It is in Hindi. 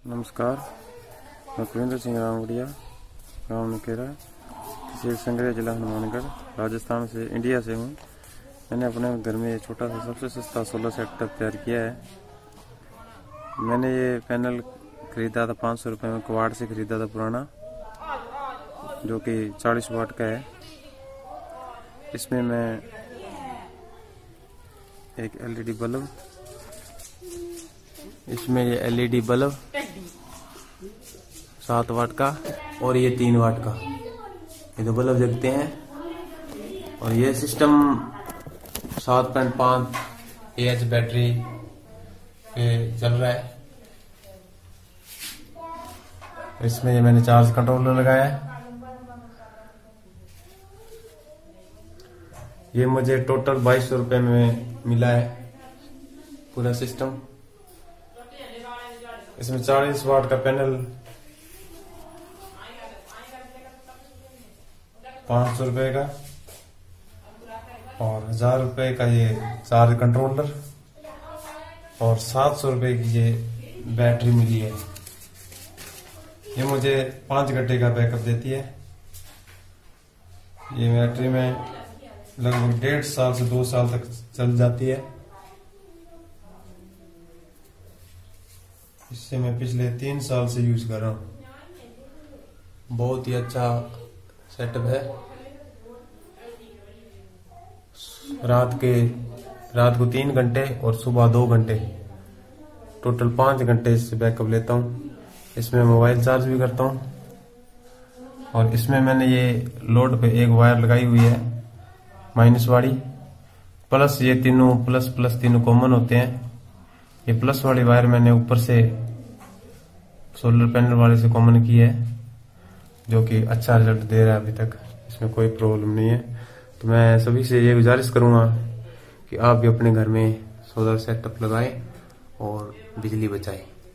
नमस्कार, मैं कुविंदर सिंह रामगढ़िया, गाँव निकेरा, तहसील संगरिया, जिला हनुमानगढ़, राजस्थान से, इंडिया से हूँ। मैंने अपने घर में ये छोटा सा सबसे सस्ता सोलर सेटअप तैयार किया है। मैंने ये पैनल खरीदा था 500 रुपये में, क्वाड से खरीदा था पुराना, जो कि 40 वाट का है। इसमें मैं एक एलईडी बल्ब, इसमें ये एलईडी बल्ब 7 वाट का और ये 3 वाट का, ये दो बल्ब जगते हैं। और ये सिस्टम 7.5 AH बैटरी पे चल रहा है। इसमें ये मैंने चार्ज कंट्रोलर लगाया है। ये मुझे टोटल 2200 रुपये में मिला है पूरा सिस्टम। इसमें 40 वाट का पैनल 500 रुपये का और 1000 रुपये का ये चार्ज कंट्रोलर और 700 रुपये की ये बैटरी मिली है। ये मुझे 5 घंटे का बैकअप देती है। ये बैटरी में लगभग 1.5 साल से 2 साल तक चल जाती है। इससे मैं पिछले 3 साल से यूज कर रहा हूँ। बहुत ही अच्छा सेटअप है। रात को 3 घंटे और सुबह 2 घंटे, टोटल 5 घंटे इससे बैकअप लेता हूँ। इसमें मोबाइल चार्ज भी करता हूँ। और इसमें मैंने ये लोड पे एक वायर लगाई हुई है माइनस वाली, प्लस ये तीनों प्लस तीनों कॉमन होते हैं। ये प्लस वाली वायर मैंने ऊपर से सोलर पैनल वाले से कॉमन की है, जो कि अच्छा रिजल्ट दे रहा है। अभी तक इसमें कोई प्रॉब्लम नहीं है। तो मैं सभी से ये गुजारिश करूंगा कि आप भी अपने घर में सोलर सेटअप लगाएं और बिजली बचाएं।